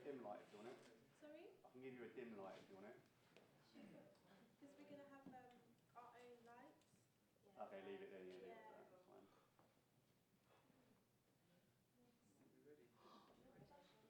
dim light if you want it. Sorry? I can give you a dim light if you want it. Because we're going to have our own lights. Yeah. Okay, leave it there. Yeah, leave it Yeah. there. That's fine. Don't worry, don't worry, don't worry.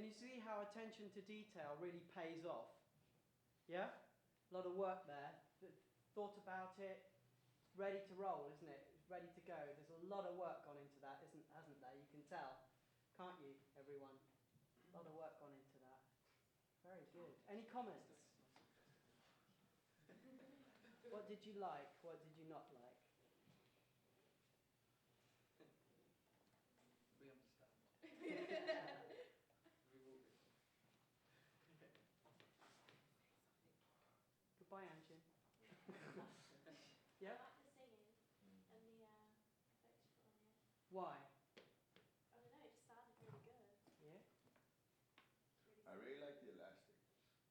you see how attention to detail really pays off? Yeah? A lot of work there. Thought about it, ready to roll, isn't it? It's ready to go. There's a lot of work gone into that, hasn't there? You can tell, can't you, everyone? A lot of work gone into that. Very good. Any comments? What did you like? What did you not like? We understand. We will be. Goodbye, Anjin. I Yeah? like the singing and the effects you put on it. Why? I don't know, it just sounded really good. Yeah? Really I really like the elastic.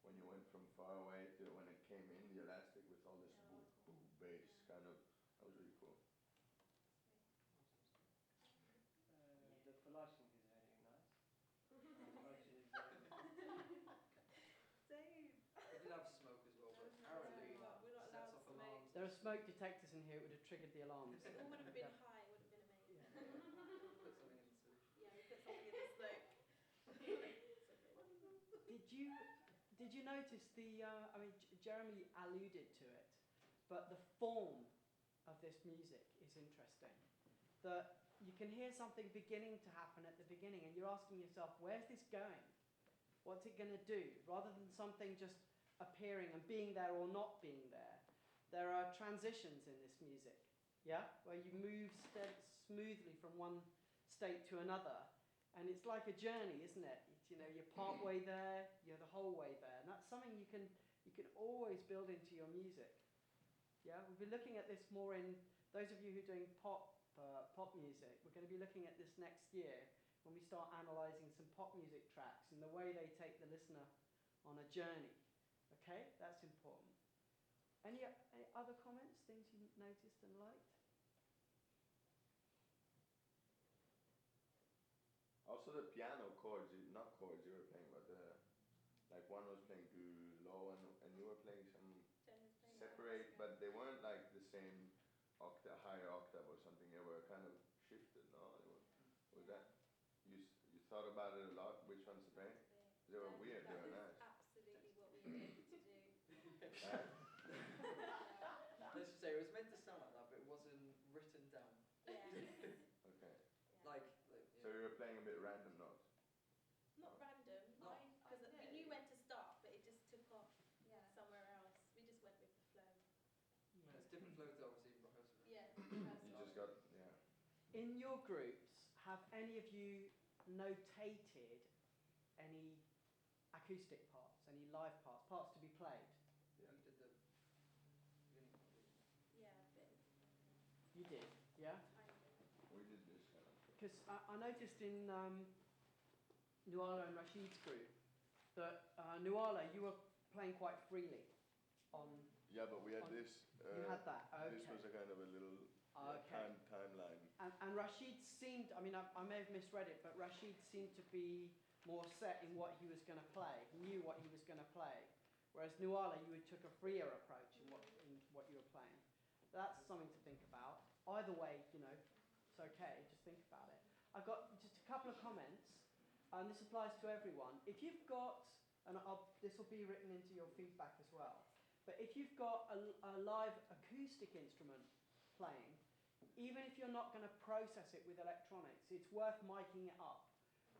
When you went from far away to when it came in, the elastic with all this Yeah, boom, cool. boom bass kind of, that was really cool. The polishing is very nice. Same. We did have smoke as well, but apparently that We're not sets allowed off smoke. alarms. There are smoke detectors in here. It would have triggered the alarms. It all would have been high, it would have been amazing. Put something in the solution. Yeah, we put something in the smoke. Did you notice the? I mean, Jeremy alluded to it, but the form of this music is interesting. That you can hear something beginning to happen at the beginning, and you're asking yourself, "Where's this going? What's it going to do?" Rather than something just appearing and being there or not being there, there are transitions in this music. Yeah, where you move smoothly from one state to another. And it's like a journey, isn't it? You know, you're part way there, you're the whole way there. And that's something you can always build into your music. Yeah, we'll be looking at this more in, those of you who are doing pop music, we're going to be looking at this next year when we start analysing some pop music tracks and the way they take the listener on a journey. Okay, that's important. Any other comments, things you noticed and liked? Also the piano chords, not chords you were playing, but like one was playing do low and you were playing some Jen was playing separate, that. but they weren't like the same octave, higher octave or something. They were kind of shifted, no? Was that, you thought about it a lot, which ones to play? They were weird, they were nice. Absolutely what we intended to do. Let's just say it was meant to sound like that, but it wasn't written down. Yeah. Okay. Like So you were playing a bit random notes? Not random, because we knew when to start, but it just took off somewhere else. We just went with the flow. It's different flow to obviously rehearsal. Yeah. You just got, yeah. In your groups, have any of you notated any acoustic parts, any live parts to be played? Yeah. We did the beginning part, didn't we? Yeah, a bit. You did, yeah? Tiny bit. We did this kind of. Because I noticed in Nuala and Rashid's group that Nuala, you were playing quite freely on. Yeah, but we had On- this. You had that, okay. This was a kind of a little Okay. timeline. And Rashid seemed, I mean, I may have misread it, but Rashid seemed to be more set in what he was going to play. He knew what he was going to play. Whereas Nuala, you took a freer approach in what you were playing. That's something to think about. Either way, you know, it's okay, just think about it. I've got just a couple of comments, and this applies to everyone. If you've got, and this will be written into your feedback as well, but if you've got a live acoustic instrument playing, even if you're not going to process it with electronics, it's worth miking it up.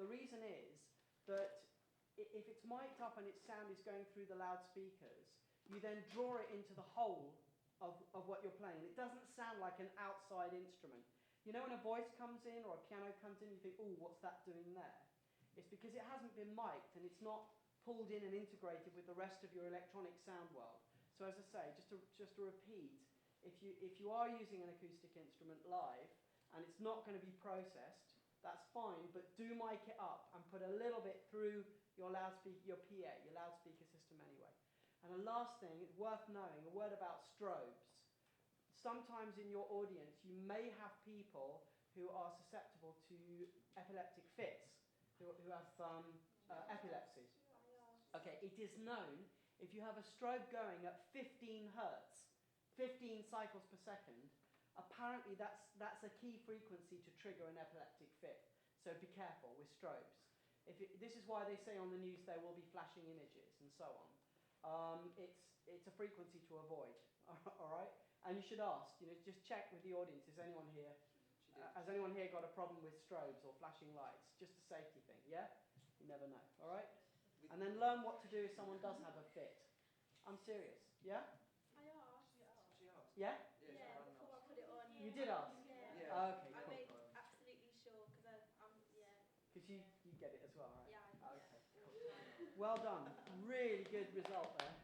The reason is that if it's mic'd up and its sound is going through the loudspeakers, you then draw it into the whole of what you're playing. It doesn't sound like an outside instrument. You know when a voice comes in or a piano comes in, you think, oh, what's that doing there? It's because it hasn't been mic'd and it's not pulled in and integrated with the rest of your electronic sound world. So as I say, just to repeat, if you are using an acoustic instrument live and it's not going to be processed, that's fine, but do mic it up and put a little bit through your loudspeaker, your PA, your loudspeaker system anyway. And the last thing, it's worth knowing, a word about strobes. Sometimes in your audience, you may have people who are susceptible to epileptic fits, who have epilepsy. Okay, it is known if you have a strobe going at 15 hertz, 15 cycles per second, apparently that's a key frequency to trigger an epileptic fit. So be careful with strobes. This is why they say on the news there will be flashing images and so on. It's a frequency to avoid, all right? And you should ask, just check with the audience, is anyone here, has anyone here got a problem with strobes or flashing lights? Just a safety thing, yeah? You never know, all right? And then learn what to do if someone does have a fit. I'm serious, yeah? I asked. She asked. Yeah? Yeah, before I put it on. You did ask? Yeah. Okay, I cool. made absolutely sure because yeah. Because you get it as well, right? Yeah. Okay, cool. Well done. Really good result there.